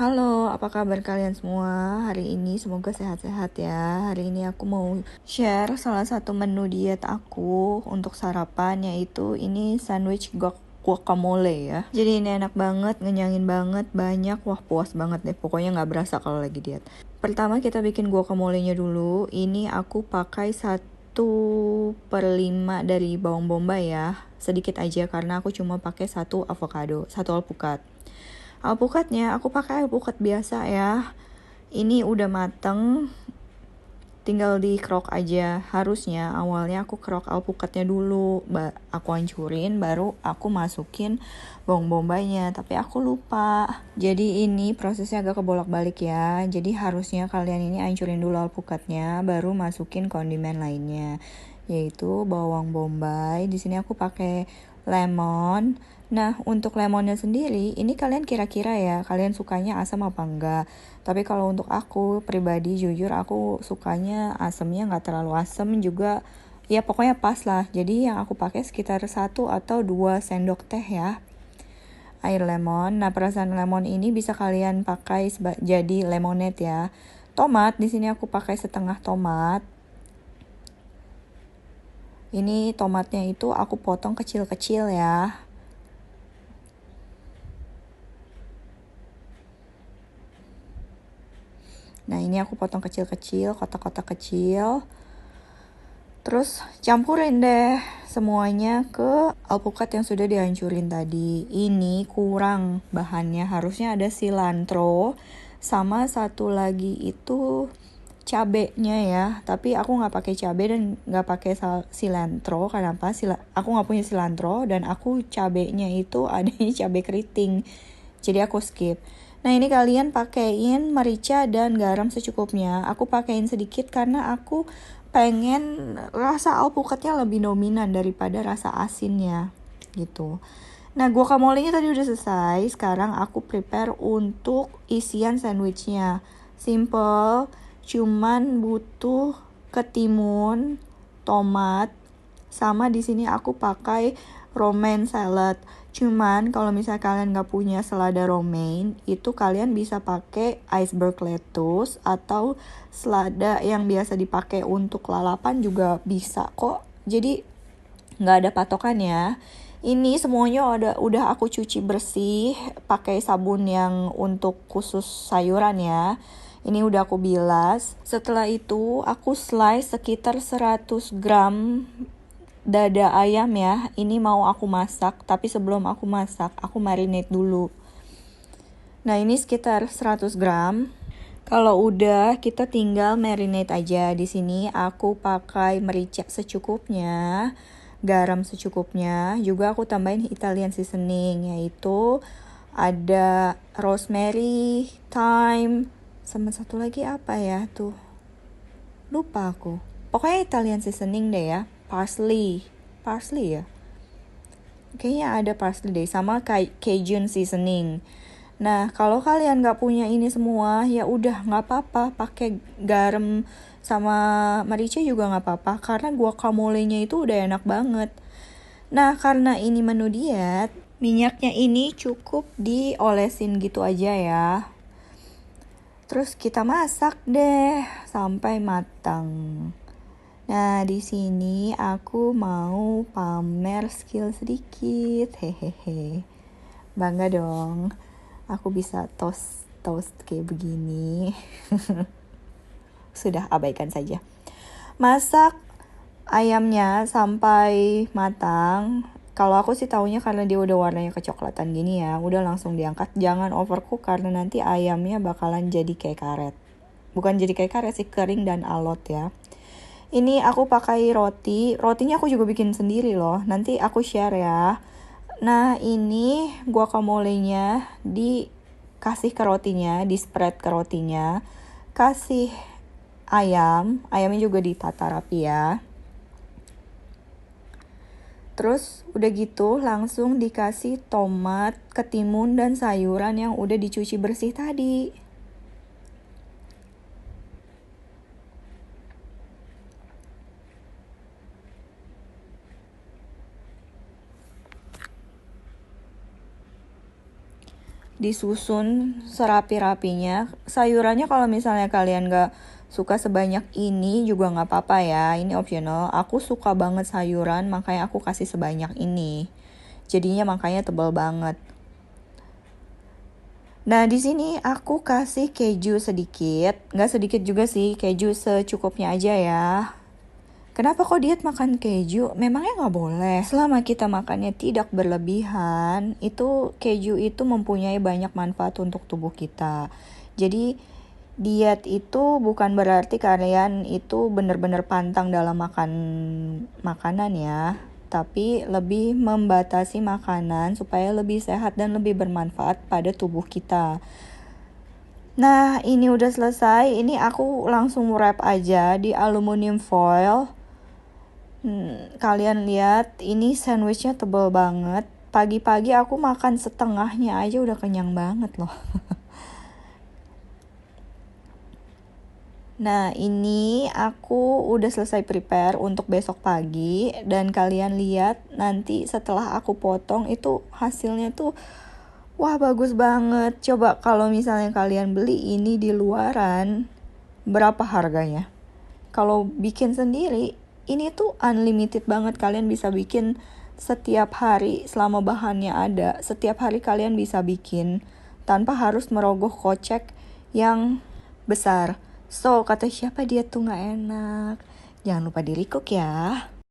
Halo, apa kabar kalian semua? Hari ini semoga sehat-sehat ya. Hari ini aku mau share salah satu menu diet aku untuk sarapan, yaitu ini sandwich guacamole ya. Jadi ini enak banget, ngenyangin banget, banyak, wah puas banget deh. Pokoknya nggak berasa kalau lagi diet. Pertama kita bikin guacamole-nya dulu. Ini aku pakai 1/5 dari bawang bombay ya. Sedikit aja karena aku cuma pakai 1 alpukat. Alpukatnya aku pakai alpukat biasa ya. Ini udah mateng, tinggal di kerok aja. Harusnya awalnya aku kerok alpukatnya dulu, aku hancurin, baru aku masukin bawang bombaynya, tapi aku lupa. Jadi ini prosesnya agak kebolak-balik ya. Jadi harusnya kalian ini hancurin dulu alpukatnya, baru masukin kondimen lainnya, yaitu bawang bombay. Di sini aku pakai lemon. Nah, untuk lemonnya sendiri, ini kalian kira-kira ya, kalian sukanya asam apa enggak? Tapi kalau untuk aku pribadi, jujur aku sukanya asamnya nggak terlalu asam juga, ya pokoknya pas lah. Jadi yang aku pakai sekitar 1 atau 2 sendok teh ya, air lemon. Nah, perasan lemon ini bisa kalian pakai jadi lemonade ya. Tomat, di sini aku pakai setengah tomat. Ini tomatnya itu aku potong kecil-kecil ya. Nah, ini aku potong kecil-kecil, kotak-kotak kecil. Terus campurin deh semuanya ke alpukat yang sudah dihancurin tadi. Ini kurang bahannya, harusnya ada cilantro sama satu lagi itu cabenya ya. Tapi aku nggak pakai cabe dan nggak pakai cilantro. Kenapa? Aku nggak punya cilantro dan aku cabenya itu adanya cabe keriting. Jadi aku skip. Nah, ini kalian pakein merica dan garam secukupnya. Aku pakein sedikit karena aku pengen rasa alpukatnya lebih dominan daripada rasa asinnya gitu. Nah, guacamole-nya tadi udah selesai. Sekarang aku prepare untuk isian sandwichnya. Simple, cuman butuh ketimun, tomat, sama di sini aku pakai romaine salad. Cuman kalau misalnya kalian nggak punya selada romaine, itu kalian bisa pakai iceberg lettuce atau selada yang biasa dipakai untuk lalapan juga bisa kok. Jadi nggak ada patokan ya. Ini semuanya udah aku cuci bersih pakai sabun yang untuk khusus sayuran ya. Ini udah aku bilas. Setelah itu aku slice sekitar 100 gram dada ayam ya. Ini mau aku masak, tapi sebelum aku masak, aku marinate dulu. Nah, ini sekitar 100 gram. Kalau udah, kita tinggal marinate aja. Di sini aku pakai merica secukupnya, garam secukupnya. Juga aku tambahin Italian seasoning, yaitu ada rosemary, thyme, sama satu lagi apa ya tuh? Lupa aku. Pokoknya Italian seasoning deh ya. Parsley ya. Kayaknya ada parsley deh, sama Cajun seasoning. Nah, kalau kalian nggak punya ini semua, ya udah nggak apa-apa, pakai garam sama merica juga nggak apa-apa, karena guacamole-nya itu udah enak banget. Nah, karena ini menu diet, minyaknya ini cukup diolesin gitu aja ya. Terus kita masak deh sampai matang. Nah, di sini aku mau pamer skill sedikit. Hehehe. Bangga dong. Aku bisa toast kayak begini. Sudah, abaikan saja. Masak ayamnya sampai matang. Kalau aku sih taunya karena dia udah warnanya kecoklatan gini ya, udah langsung diangkat. Jangan overcook karena nanti ayamnya bakalan jadi kayak karet. Bukan jadi kayak karet sih, kering dan alot ya. Ini aku pakai rotinya aku juga bikin sendiri loh, nanti aku share ya. Nah, ini guacamole-nya dikasih ke rotinya, di spread ke rotinya. Kasih ayamnya juga ditata rapi ya. Terus udah gitu langsung dikasih tomat, ketimun, dan sayuran yang udah dicuci bersih tadi. disusun serapi-rapinya. Sayurannya kalau misalnya kalian gak suka sebanyak ini juga gak apa-apa ya, ini optional. Aku suka banget sayuran, makanya aku kasih sebanyak ini. Jadinya makanya tebal banget. Nah, di sini aku kasih keju sedikit. Nggak sedikit juga sih, keju secukupnya aja ya. Kenapa kok diet makan keju? Memangnya nggak boleh. Selama kita makannya tidak berlebihan, itu keju itu mempunyai banyak manfaat untuk tubuh kita. Jadi, diet itu bukan berarti kalian itu benar-benar pantang dalam makan makanan ya. Tapi lebih membatasi makanan supaya lebih sehat dan lebih bermanfaat pada tubuh kita. Nah, ini udah selesai. Ini aku langsung wrap aja di aluminium foil. Kalian lihat, ini sandwichnya tebal banget. Pagi-pagi aku makan setengahnya aja udah kenyang banget loh. Nah, ini aku udah selesai prepare untuk besok pagi. Dan kalian lihat nanti setelah aku potong itu hasilnya tuh wah bagus banget. Coba kalau misalnya kalian beli ini di luaran, berapa harganya? Kalau bikin sendiri, ini tuh unlimited banget. Kalian bisa bikin setiap hari selama bahannya ada. Setiap hari kalian bisa bikin tanpa harus merogoh kocek yang besar. So, kata siapa dia tuh gak enak? Jangan lupa di recook ya.